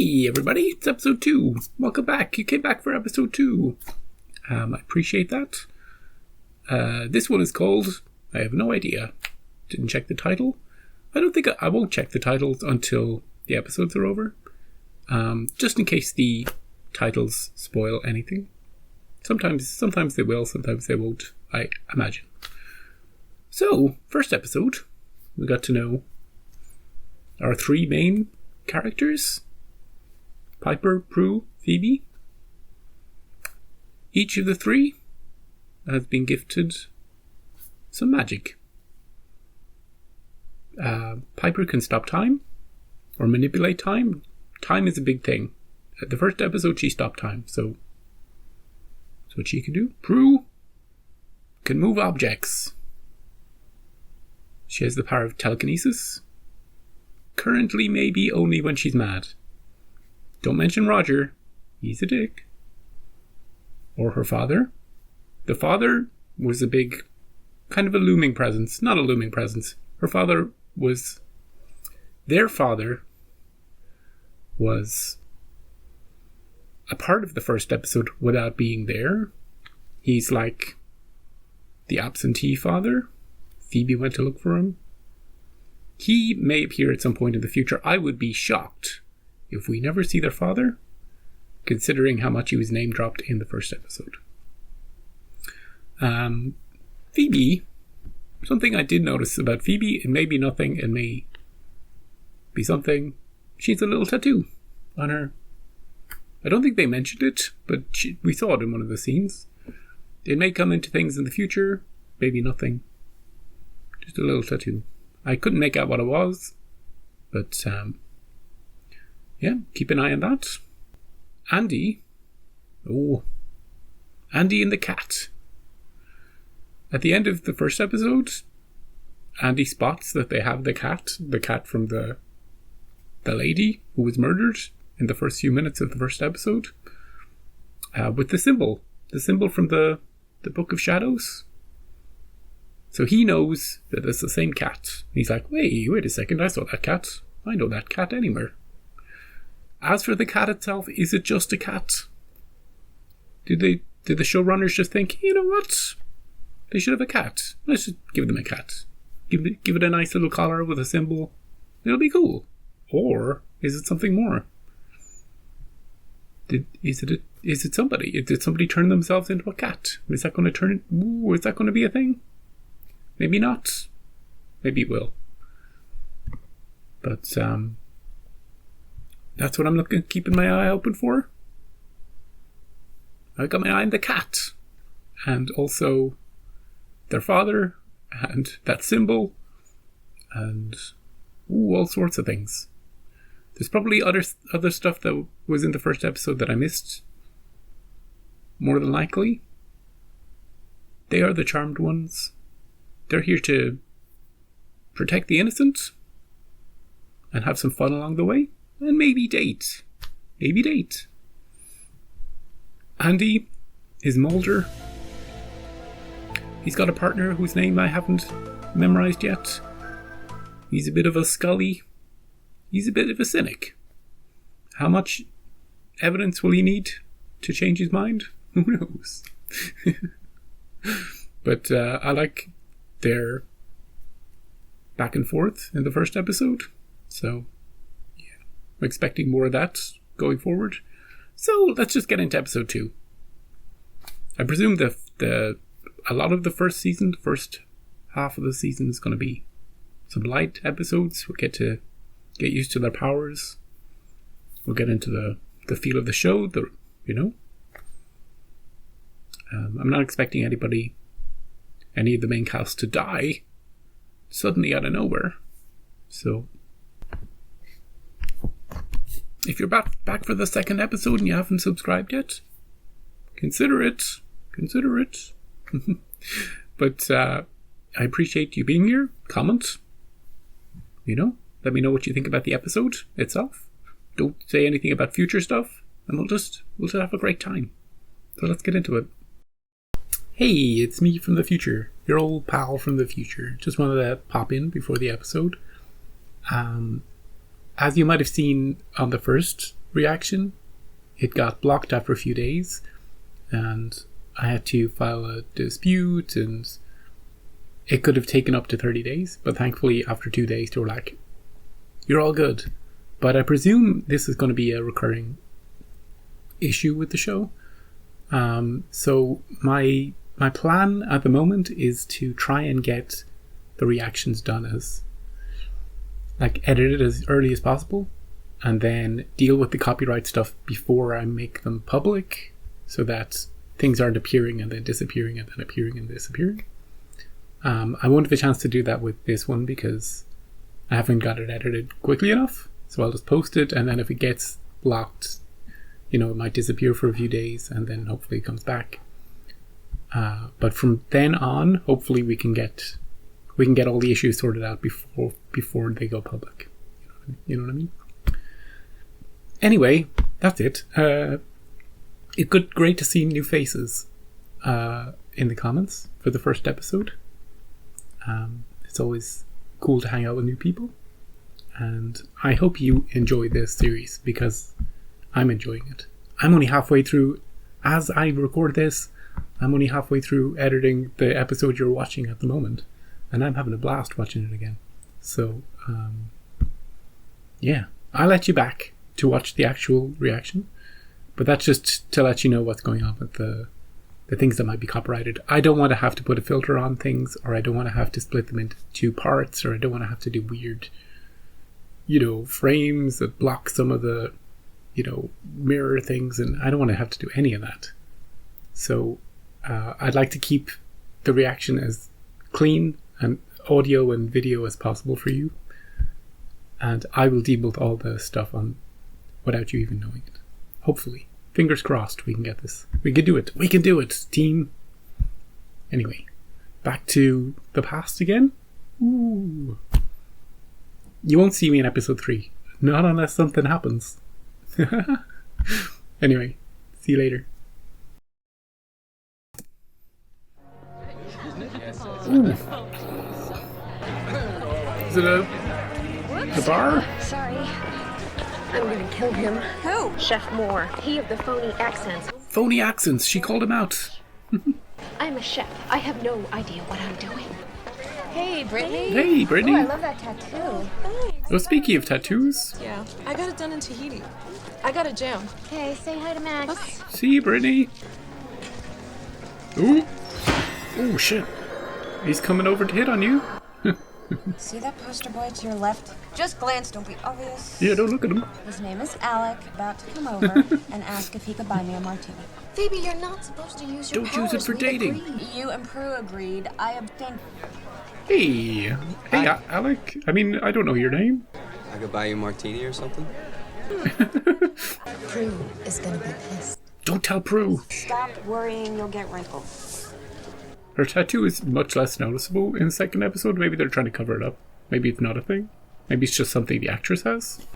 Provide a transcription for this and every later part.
Hey everybody, it's episode 2. Welcome back. You came back for episode 2. I appreciate that. This one is called, I have no idea. Didn't check the title. I won't check the titles until the episodes are over. Just in case the titles spoil anything. Sometimes they will, sometimes they won't, I imagine. So, first episode, we got to know our 3 main characters. Piper, Prue, Phoebe. Each of the 3 has been gifted some magic. Piper can stop time or manipulate time. Time is a big thing. At the first episode, she stopped time, so that's what she can do. Prue can move objects. She has the power of telekinesis. Currently, maybe only when she's mad. Don't mention Roger. He's a dick. Or her father. The father was a big, kind of a looming presence. Not a looming presence. Their father was a part of the first episode without being there. He's like the absentee father. Phoebe went to look for him. He may appear at some point in the future. I would be shocked if we never see their father, considering how much he was name-dropped in the first episode. Phoebe, something I did notice about Phoebe, it may be nothing, it may be something. She's a little tattoo on her. I don't think they mentioned it, but we saw it in one of the scenes. It may come into things in the future, maybe nothing. Just a little tattoo. I couldn't make out what it was, but yeah, keep an eye on that. Andy and the cat. At the end of the first episode, Andy spots that they have the cat from the lady who was murdered in the first few minutes of the first episode, with the symbol from the Book of Shadows. So he knows that it's the same cat. He's like, wait a second, I saw that cat. I know that cat anywhere. As for the cat itself, is it just a cat? Did the showrunners just think, you know what? They should have a cat. Let's just give them a cat. Give it a nice little collar with a symbol. It'll be cool. Or is it something more? Is it somebody? Did somebody turn themselves into a cat? Is that going to be a thing? Maybe not. Maybe it will. But that's what I'm keeping my eye open for. I got my eye on the cat, and also their father, and that symbol, and all sorts of things. There's probably other stuff that was in the first episode that I missed. More than likely. They are the charmed ones. They're here to protect the innocent and have some fun along the way. And maybe date. Andy is Mulder. He's got a partner whose name I haven't memorized yet. He's a bit of a Scully. He's a bit of a cynic. How much evidence will he need to change his mind? Who knows? But I like their back and forth in the first episode. So I'm expecting more of that going forward. So let's just get into episode 2. I presume a lot of the first half of the season is going to be some light episodes. We'll get used to their powers. We'll get into the feel of the show. I'm not expecting any of the main cast to die suddenly out of nowhere. So if you're back for the second episode and you haven't subscribed yet, consider it. But I appreciate you being here. Comment. Let me know what you think about the episode itself. Don't say anything about future stuff, and we'll just have a great time. So let's get into it. Hey, it's me from the future. Your old pal from the future. Just wanted to pop in before the episode. As you might have seen on the first reaction. It got blocked after a few days, and I had to file a dispute, and it could have taken up to 30 days, but thankfully after 2 days they were like, you're all good. But I presume this is going to be a recurring issue with the show. So my plan at the moment is to try and get the reactions done as, like, edited as early as possible, and then deal with the copyright stuff before I make them public, so that things aren't appearing and then disappearing and then appearing and disappearing. I won't have a chance to do that with this one because I haven't got it edited quickly enough, so I'll just post it, and then if it gets blocked, it might disappear for a few days and then hopefully it comes back. But from then on, hopefully we can get all the issues sorted out before they go public. You know what I mean? Anyway, that's it. It's great to see new faces in the comments for the first episode. It's always cool to hang out with new people, and I hope you enjoy this series because I'm enjoying it. I'm only halfway through. As I record this, I'm only halfway through editing the episode you're watching at the moment, and I'm having a blast watching it again. So, yeah, I'll let you back to watch the actual reaction, but that's just to let you know what's going on with the things that might be copyrighted. I don't want to have to put a filter on things, or I don't want to have to split them into 2 parts, or I don't want to have to do weird, frames that block some of the, mirror things, and I don't want to have to do any of that. So I'd like to keep the reaction as clean and audio and video as possible for you, and I will deal with all the stuff on without you even knowing it. Hopefully. Fingers crossed we can get this. We can do it. We can do it, team. Anyway, back to the past again. Ooh. You won't see me in episode 3. Not unless something happens. Anyway, see you later. Ooh. Is it the bar? Sorry. I'm gonna kill him. Who? Chef Moore. He of the phony accents. Phony accents. She called him out. I'm a chef. I have no idea what I'm doing. Hey, Brittany. Hey, Brittany. Oh, I love that tattoo. Oh, speaking of tattoos. Yeah, I got it done in Tahiti. I got a jam. Hey, say hi to Max. Okay. See you, Brittany. Ooh. Oh, shit. He's coming over to hit on you. See that poster boy to your left? Just glance, don't be obvious. Yeah, don't look at him. His name is Alec, about to come over and ask if he could buy me a martini. Phoebe, you're not supposed to use your Don't use it powers. for We dating. agreed. You and Prue agreed. I abstained. Hey, Alec. I mean, I don't know your name. I could buy you a martini or something? Prue is gonna be pissed. Don't tell Prue. Stop worrying, you'll get wrinkles. Her tattoo is much less noticeable in the second episode. Maybe they're trying to cover it up. Maybe it's not a thing. Maybe it's just something the actress has.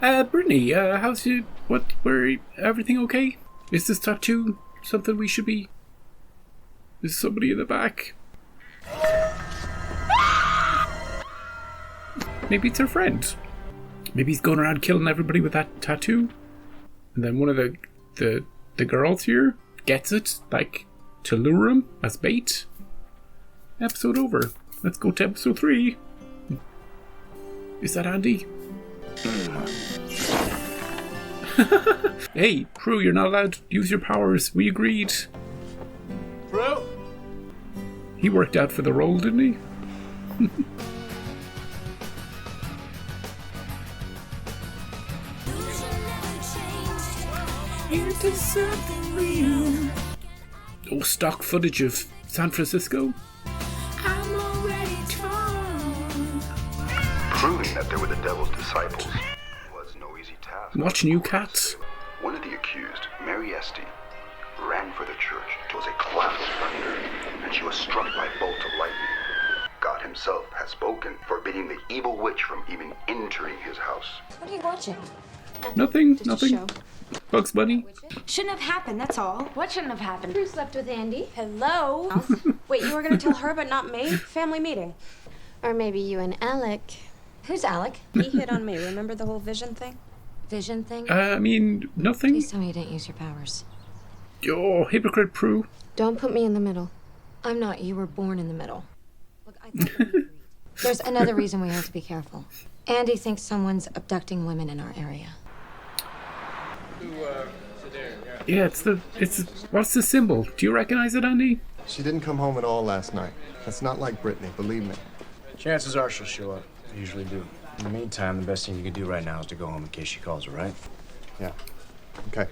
Brittany, how's you? Everything okay? Is this tattoo something we should be? Is somebody in the back? Maybe it's her friend. Maybe he's going around killing everybody with that tattoo. And then one of the girls here gets it, like, to lure him as bait. Episode over. Let's go to episode 3. Is that Andy? Hey, Prue, you're not allowed to use your powers. We agreed. Prue? He worked out for the role, didn't he? Oh, stock footage of San Francisco. Proving that they were the devil's disciples was no easy task. Watching you cats. One of the accused, Mary Esty, ran for the church. It was a cloud of thunder, and she was struck by a bolt of lightning. God himself has spoken, forbidding the evil witch from even entering his house. What are you watching? Nothing. Just a show. Bugs Bunny. Shouldn't have happened, that's all. What shouldn't have happened? Prue slept with Andy. Hello? Wait, you were gonna tell her but not me? Family meeting. Or maybe you and Alec. Who's Alec? He hit on me, remember the whole vision thing? vision thing? I mean, nothing. Please tell me you didn't use your powers. Oh, hypocrite Prue. Don't put me in the middle. I'm not. You were born in the middle. Look, I thought we agreed. There's another reason we have to be careful. Andy thinks someone's abducting women in our area. Yeah, what's the symbol? Do you recognize it, Andy? She didn't come home at all last night. That's not like Brittany, believe me. Chances are she'll show up. I usually do. In the meantime, the best thing you can do right now is to go home in case she calls her, right? Yeah. Okay.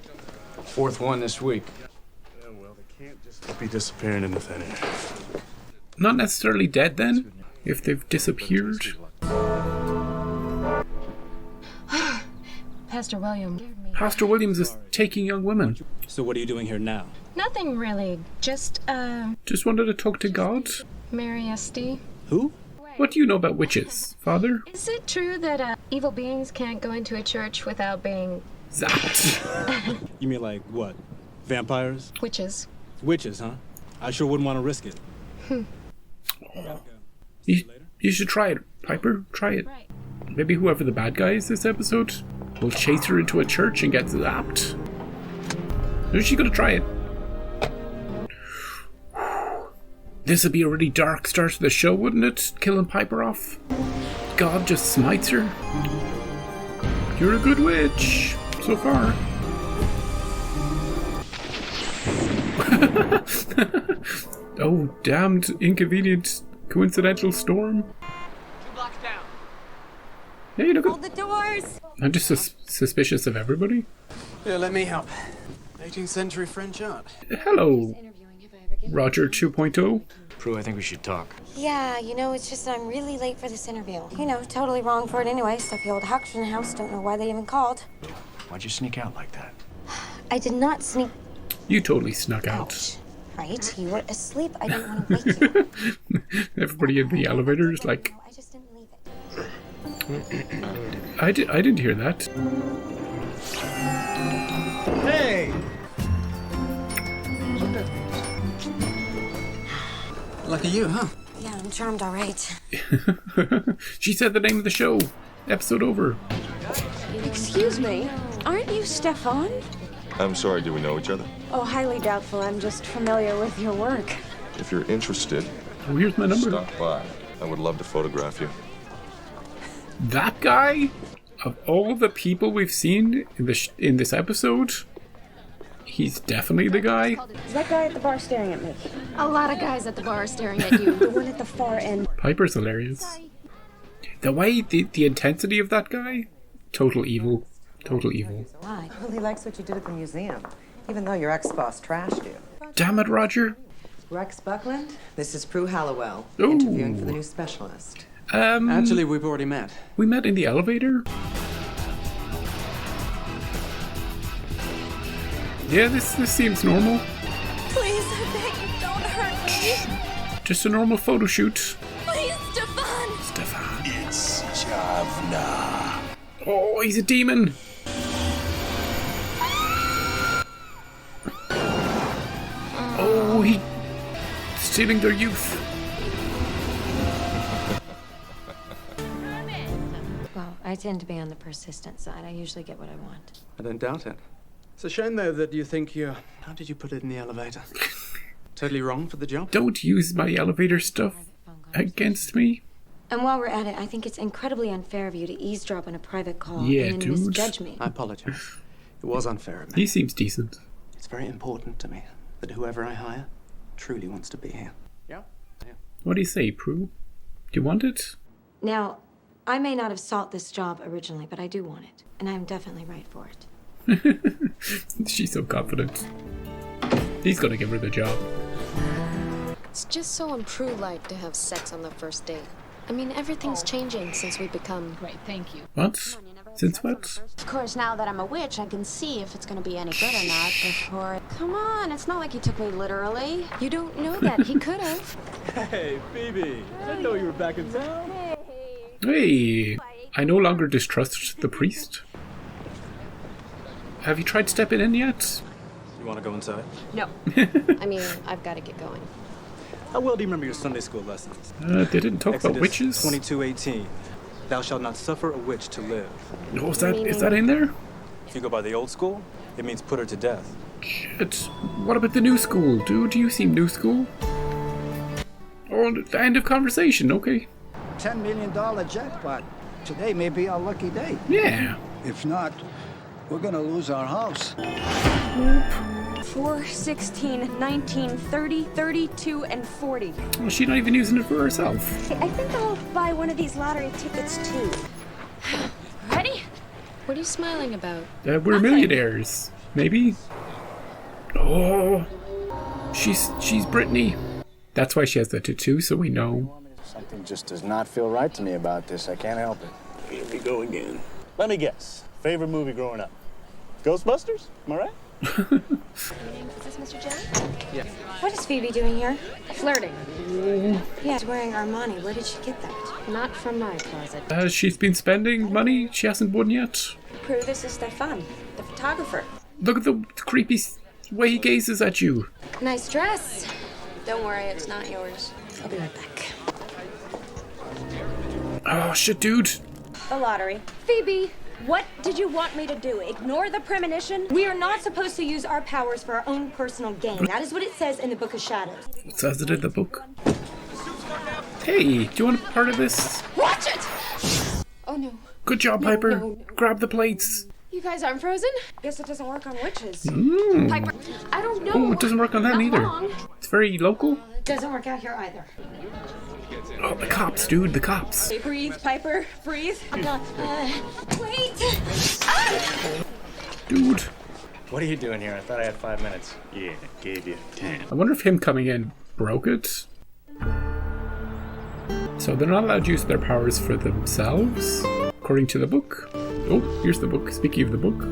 Fourth one this week. Yeah, well, they can't just be disappearing into thin air. Not necessarily dead then, if they've disappeared. Pastor William. Pastor Williams is taking young women. So what are you doing here now? Nothing really. Just wanted to talk to God. Mary Esty. Who? What do you know about witches, Father? Is it true that evil beings can't go into a church without being zapped? You mean like what? Vampires? Witches. Witches, huh? I sure wouldn't want to risk it. You should try it, Piper. Try it. Right. Maybe whoever the bad guy is this episode will chase her into a church and get zapped. Is she gonna try it? This would be a really dark start to the show, wouldn't it? Killing Piper off. God just smites her. You're a good witch, so far. Oh, damned inconvenient coincidental storm. 2 blocks down. Hey, look Hold the doors! I'm just suspicious of everybody. Yeah, let me help. 18th century French art. Hello, Roger 2.0. Prue, I think we should talk. Yeah, you know, it's just I'm really late for this interview. You know, totally wrong for it anyway. Stuffy old Huxton house. Don't know why they even called. Why'd you sneak out like that? I did not sneak You totally snuck out. out. Right? You were asleep. I didn't want to wake you. Everybody in the elevator is like, No, I just didn't leave it. I didn't hear that. Hey! Lucky you, huh? Yeah, I'm charmed, all right. She said the name of the show. Episode over. Excuse me, aren't you Stefan? I'm sorry, do we know each other? Oh, highly doubtful. I'm just familiar with your work. If you're interested, Oh, here's my number. stop by. I would love to photograph you. That guy, of all the people we've seen in this episode, he's definitely the guy. Is that guy at the bar staring at me? a lot of guys at the bar staring at you? The one at the far end. Piper's hilarious. The way, the intensity of that guy, total evil. Total evil. Well, he likes what you did at the museum, even though your ex-boss trashed you. Damn it, Roger. Rex Buckland, this is Prue Hallowell, Ooh. interviewing for the new specialist. Actually, we've already met. We met in the elevator. Yeah, this seems normal. Please, I beg you, don't hurt me. Just a normal photo shoot. Please, Stefan. Stefan. It's Javna. Oh, he's a demon. Oh, he's stealing their youth. Well, I tend to be on the persistent side. I usually get what I want. I don't doubt it. It's a shame, though, that you think you're... How did you put it in the elevator? Totally wrong for the job? Don't use my elevator stuff against me. And while we're at it, I think it's incredibly unfair of you to eavesdrop on a private call Yeah, and then dude. misjudge me. I apologize. It was unfair of me. He seems decent. It's very important to me that whoever I hire truly wants to be here. Yeah? What do you say, Prue? Do you want it? Now, I may not have sought this job originally, but I do want it. And I'm definitely right for it. She's so confident. He's gonna give her the job. It's just so un-Prue-like to have sex on the first date. I mean, everything's changing since we become... Great, thank you. What? Since what? Of course, now that I'm a witch, I can see if it's going to be any good or not before... Come on, it's not like he took me literally. You don't know that. He could have. Hey, Phoebe. I didn't know you were back in town. Hey, I no longer distrust the priest. Have you tried stepping in yet? You want to go inside? No. I mean, I've got to get going. How well do you remember your Sunday school lessons? They didn't talk about Exodus witches. 22:18. Thou shalt not suffer a witch to live. Oh, is that in there? If you go by the old school, it means put her to death. Shit. What about the new school? Dude, you seem new school. Oh, the end of conversation, okay. $10 million jackpot. Today may be our lucky day. Yeah. If not, we're gonna lose our house. 4, 16, 19, 30, 32, and 40. Well, she's not even using it for herself. I think I'll buy one of these lottery tickets too. Ready? What are you smiling about? We're millionaires. Maybe? Oh. She's Brittany. That's why she has the tattoo, so we know. Something just does not feel right to me about this. I can't help it. Here we go again. Let me guess. Favorite movie growing up? Ghostbusters? Am I right? Is this Mr. J? Yeah. What is Phoebe doing here? Flirting. Yeah, she's wearing Armani. Where did she get that? Not from my closet. She's been spending money she hasn't won yet. Prue, this is Stefan, the photographer. Look at the creepy way he gazes at you. Nice dress. Don't worry, it's not yours. I'll be right back. Oh, shit, dude. The lottery. Phoebe, what did you want me to do? Ignore the premonition? We are not supposed to use our powers for our own personal gain. That is what it says in the Book of Shadows. It says it in the book. Hey, do you want a part of this? Watch it! Oh no. Good job, Piper. Grab the plates. You guys aren't frozen? Guess it doesn't work on witches. Piper, I don't know. Oh, it doesn't work on that either. Long. It's very local. Doesn't work out here either. Oh, the cops, dude, the cops. Hey, breathe, Piper, breathe. Wait! Dude. What are you doing here? I thought I had 5 minutes. Yeah, gave you 10. I wonder if him coming in broke it. So they're not allowed to use their powers for themselves, according to the book. Oh, here's the book. Speaking of the book.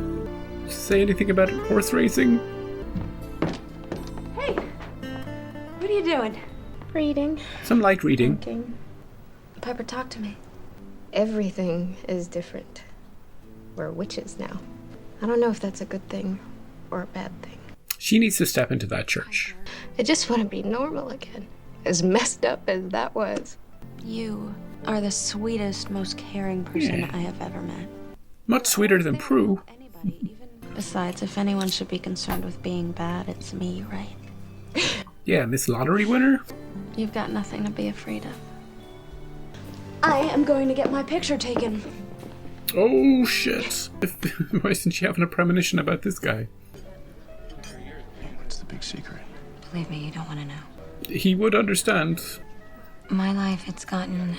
Say anything about horse racing? Hey, what are you doing? Reading. Some light reading. Thinking. Piper, talk to me. Everything is different. We're witches now. I don't know if that's a good thing or a bad thing. She needs to step into that church. I just want to be normal again. As messed up as that was. You are the sweetest, most caring person I have ever met. Much sweeter than Prue. Besides, if anyone should be concerned with being bad, it's me, right? Yeah, Miss Lottery winner. You've got nothing to be afraid of. I am going to get my picture taken. Oh, shit. Why isn't she having a premonition about this guy? What's the big secret? Believe me, you don't want to know. He would understand. My life, it's gotten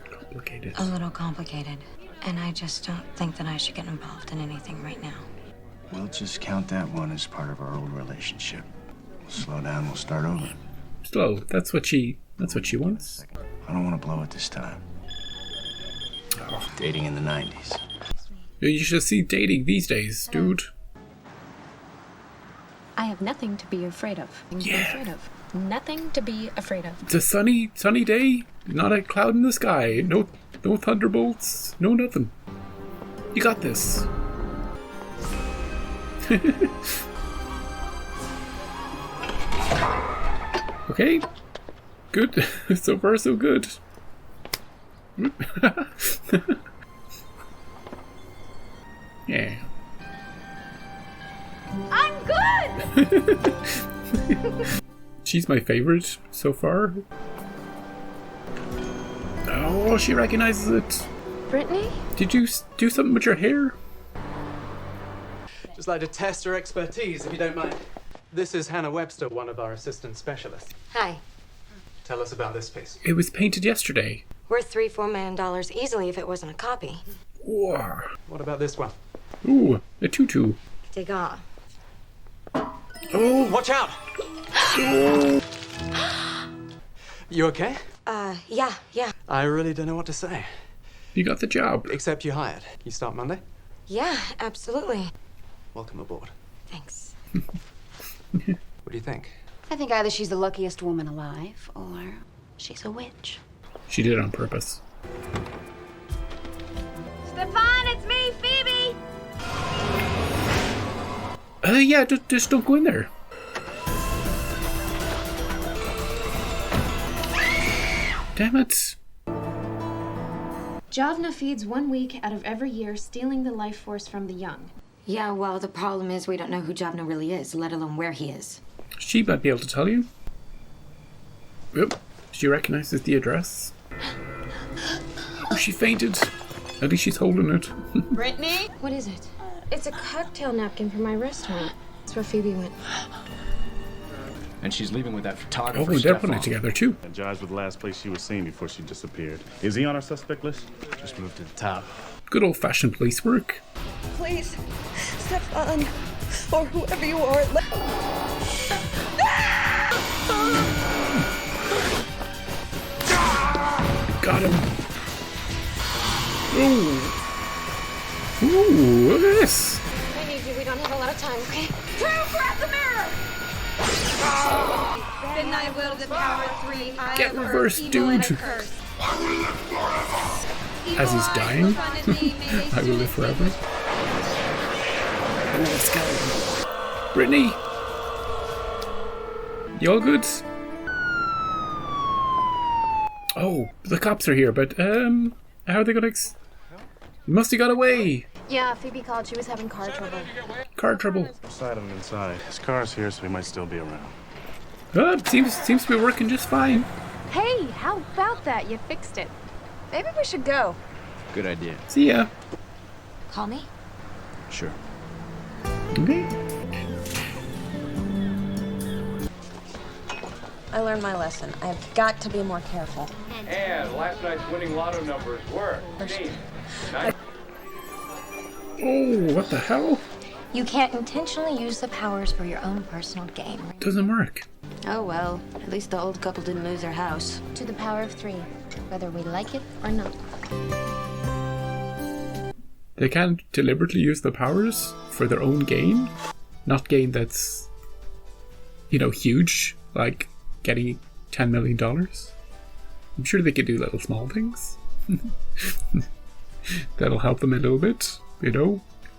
complicated. A little complicated. And I just don't think that I should get involved in anything right now. We'll just count that one as part of our old relationship. We'll slow down, we'll start over. Slow. That's what she wants. I don't want to blow it this time. Oh. Dating in the 90s. You should see dating these days, dude. I have nothing to be afraid of. Nothing to be afraid of. It's a sunny day. Not a cloud in the sky. No thunderbolts. No nothing. You got this. Okay. Good. So far, so good. Yeah. I'm good! She's my favorite so far. Oh, she recognizes it. Brittany? Did you do something with your hair? Just like to test her expertise, if you don't mind. This is Hannah Webster, one of our assistant specialists. Hi. Tell us about this piece. It was painted yesterday. Worth $3-4 million easily if it wasn't a copy. Whoa. What about this one? Ooh, a tutu. Degas. Oh, watch out! You okay? Yeah. I really don't know what to say. You got the job. Except you hired. You start Monday? Yeah, absolutely. Welcome aboard. Thanks. What do you think? I think either she's the luckiest woman alive, or she's a witch. She did it on purpose. Stefan, it's me, Phoebe! Yeah, just don't go in there. Damn it. Javna feeds 1 week out of every year, stealing the life force from the young. Yeah, well, the problem is we don't know who Javna really is, let alone where he is. She might be able to tell you. Yep, she recognizes the address. Oh, she fainted. At least she's holding it. Brittany? What is it? It's a cocktail napkin from my restaurant. That's where Phoebe went. And she's leaving with that photographer. Oh, they're putting it together too. And jives with the last place she was seen before she disappeared. Is he on our suspect list? Just moved to the top. Good old-fashioned police work. Please, Stefan, or whoever you are, Got him. Ooh, look at this. I need you. We don't have a lot of time, okay? True, grab the mirror! Then I will devour 3. Get reversed, dude. As he's dying, I will live forever. Let's go. Brittany, you all good? Oh, the cops are here, but how are they gonna? You must have got away. Yeah, Phoebe called. She was having car trouble. Car trouble. Side of him inside. His car's here, so he might still be around. Seems to be working just fine. Hey, how about that? You fixed it. Maybe we should go. Good idea. See ya. Call me? Sure. Okay. I learned my lesson. I've got to be more careful. And last night's winning lotto numbers were 15. Oh, what the hell? You can't intentionally use the powers for your own personal gain. Doesn't work. Oh well, at least the old couple didn't lose their house. To the power of 3, whether we like it or not. They can't deliberately use the powers for their own gain. Not gain that's, huge, like getting $10 million. I'm sure they could do little small things. That'll help them a little bit,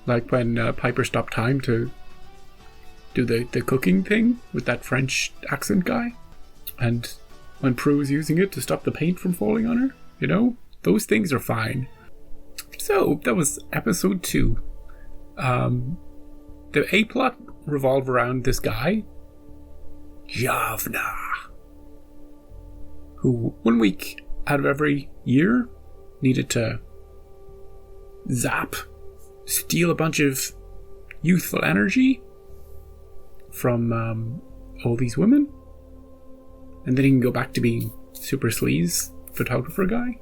like when Piper stopped time to do the cooking thing with that French accent guy, and when Prue was using it to stop the paint from falling on her, those things are fine. So that was episode 2. The A plot revolved around this guy, Javna, who 1 week out of every year needed to steal a bunch of youthful energy from all these women, and then he can go back to being super sleaze photographer guy.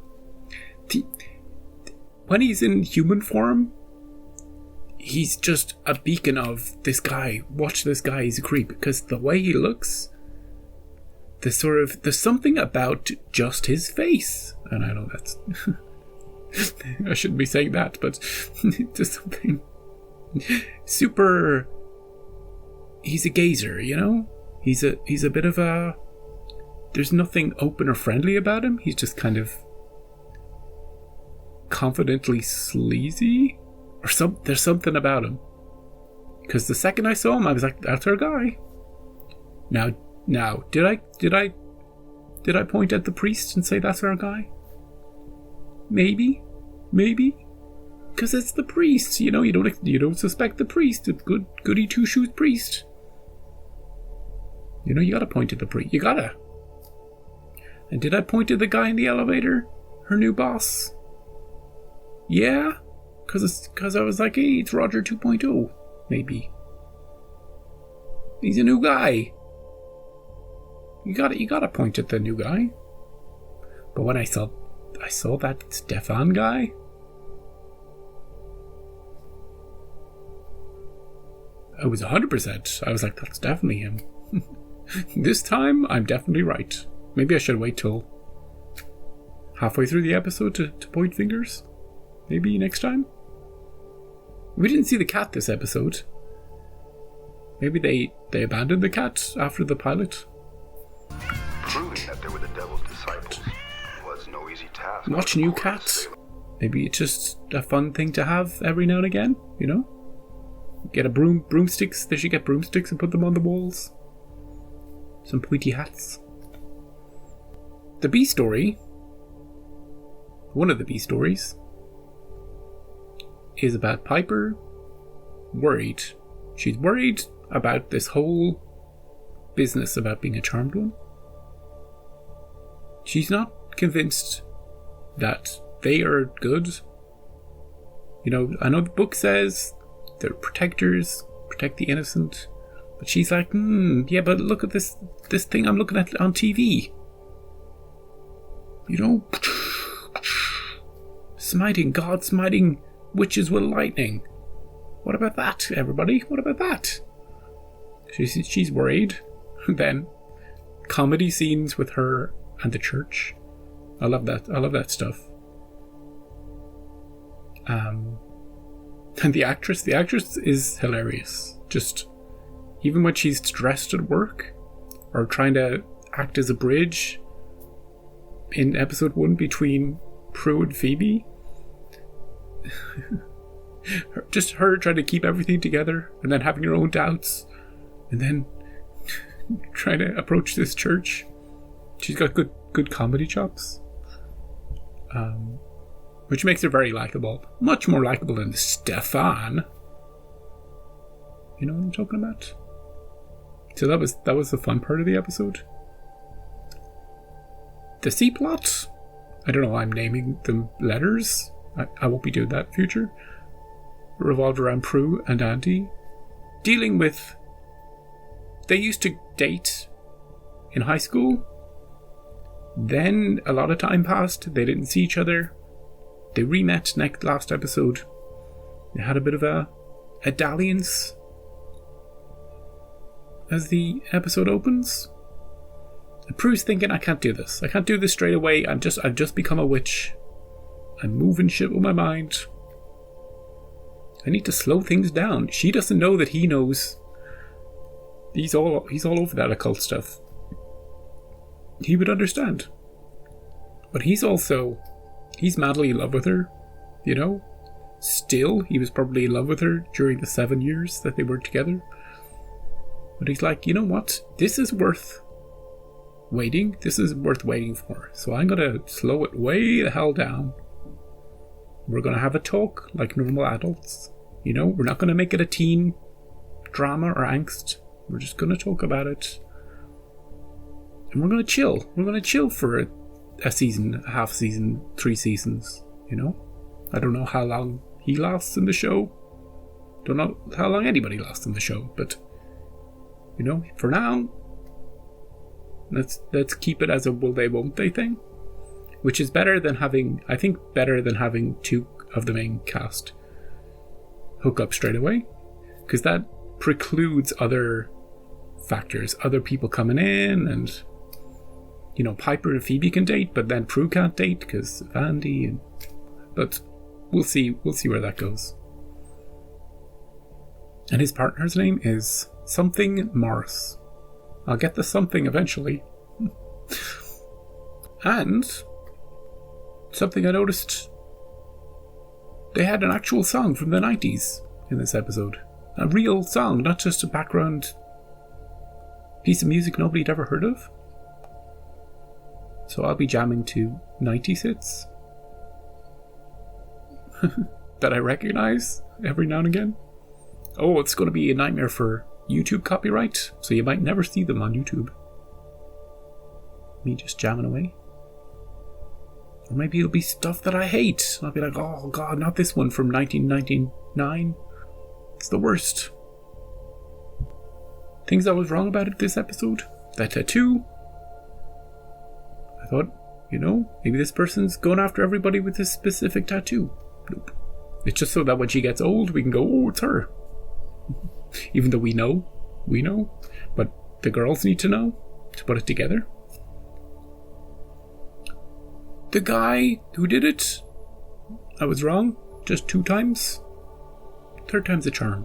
When he's in human form, he's just a beacon of this guy. Watch this guy, he's a creep, because the way he looks, there's something about just his face, and I know that's I shouldn't be saying that, but there's something super. He's a gazer, He's a bit of a. There's nothing open or friendly about him. He's just kind of confidently sleazy, or there's something about him. Because the second I saw him, I was like, "That's our guy." Now, did I point at the priest and say that's our guy? Maybe, because it's the priest. You don't suspect the priest. The goody two shoes priest. You gotta point at the priest. You gotta. And did I point at the guy in the elevator? Her new boss? Yeah, because I was like, hey, it's Roger 2.0. Maybe. He's a new guy. You gotta point at the new guy. But when I saw that Stefan guy, I was 100%. I was like, that's definitely him. This time, I'm definitely right. Maybe I should wait till halfway through the episode to point fingers. Maybe next time. We didn't see the cat this episode. Maybe they abandoned the cat after the pilot. Proving that they were the devil's disciples was no easy task. Watch new cats. Maybe it's just a fun thing to have every now and again, Get a broomsticks. They should get broomsticks and put them on the walls. Some pointy hats. The B story one of the B stories, is about Piper worried. She's worried about this whole business about being a charmed one. She's not convinced that they are good. You know, I know the book says they're protectors, protect the innocent, but she's like, yeah, but look at this thing I'm looking at on TV. You know, God smiting witches with lightning. What about that, everybody? What about that? She's worried. Then, comedy scenes with her and the church. I love that stuff. And the actress is hilarious. Just, even when she's stressed at work, or trying to act as a bridge in episode 1 between Prue and Phoebe. Just her trying to keep everything together, and then having her own doubts, and then trying to approach this church. She's got good comedy chops, which makes her very likable. Much more likable than Stefan. You know what I'm talking about? So that was the fun part of the episode. The C plot, I don't know why I'm naming them letters. I won't be doing that in future. Revolved around Prue and Andy dealing with. They used to date in high school. Then a lot of time passed. They didn't see each other. They re-met last episode. They had a bit of a dalliance as the episode opens. And Prue's thinking, I can't do this. I can't do this straight away. I've just become a witch. I'm moving shit with my mind. I need to slow things down. She doesn't know that he knows. He's all over that occult stuff. He would understand. But he's madly in love with her, you know? Still, he was probably in love with her during the 7 years that they were together. But he's like, you know what? This is worth waiting. This is worth waiting for. So I'm going to slow it way the hell down. We're going to have a talk like normal adults. You know, we're not going to make it a teen drama or angst. We're just going to talk about it. And we're going to chill. We're going to chill for a season, a half season, 3 seasons, you know? I don't know how long he lasts in the show. Don't know how long anybody lasts in the show, but, you know, for now, let's keep it as a will they, won't they thing. Which is better than having 2 of the main cast hook up straight away. Because that precludes other factors, other people coming in, and, you know, Piper and Phoebe can date, but then Prue can't date because of Andy. But we'll see where that goes. And his partner's name is something Morris. I'll get the something eventually. And something I noticed, they had an actual song from the 90s in this episode. A real song, not just a background piece of music nobody'd ever heard of. So I'll be jamming to 90s hits that I recognize every now and again. Oh, it's going to be a nightmare for YouTube copyright, so you might never see them on YouTube. Me just jamming away. Or maybe it'll be stuff that I hate. I'll be like, oh god, not this one from 1999. It's the worst. Things I was wrong about it this episode. That tattoo. I thought, you know, maybe this person's going after everybody with this specific tattoo. Nope. It's just so that when she gets old, we can go, oh, it's her. Even though we know. But the girls need to know to put it together. The guy who did it, I was wrong. Just 2 times. 3rd time's a charm.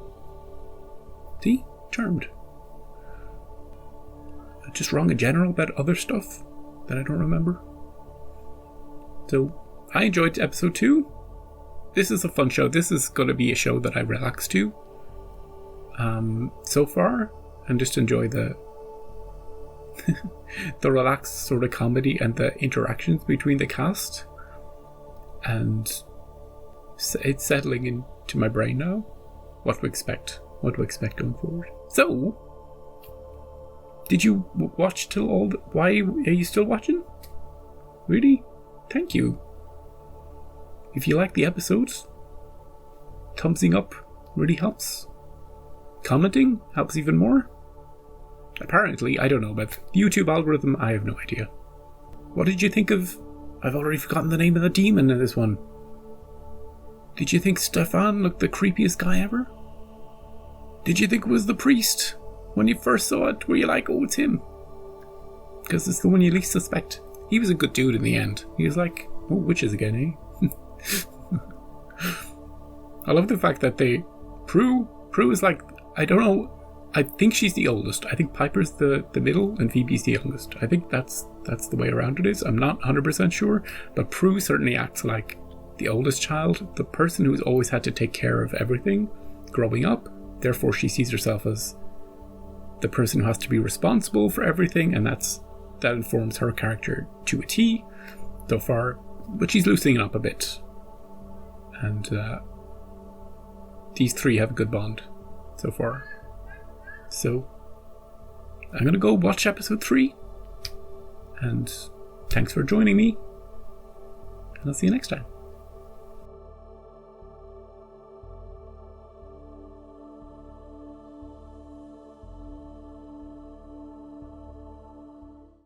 See? Charmed. Just wrong in general about other stuff that I don't remember. So, I enjoyed episode 2. This is a fun show. This is going to be a show that I relax to. So far, and just enjoy the the relaxed sort of comedy and the interactions between the cast. And it's settling into my brain now. What to expect going forward. So, did you watch till all the... Why are you still watching? Really? Thank you. If you like the episodes, thumbsing up really helps. Commenting helps even more. Apparently, I don't know about the YouTube algorithm, I have no idea. What did you think of... I've already forgotten the name of the demon in this one. Did you think Stefan looked the creepiest guy ever? Did you think it was the priest? When you first saw it, were you like, oh, it's him? Because it's the one you least suspect. He was a good dude in the end. He was like, oh, witches again, eh? I love the fact that Prue is like, I don't know, I think she's the oldest. I think Piper's the middle and Phoebe's the youngest. I think that's the way around it is. I'm not 100% sure, but Prue certainly acts like the oldest child, the person who's always had to take care of everything growing up. Therefore, she sees herself as the person who has to be responsible for everything, and that informs her character to a T so far. But she's loosening up a bit, and these three have a good bond so far. So I'm gonna go watch episode 3, and thanks for joining me, and I'll see you next time.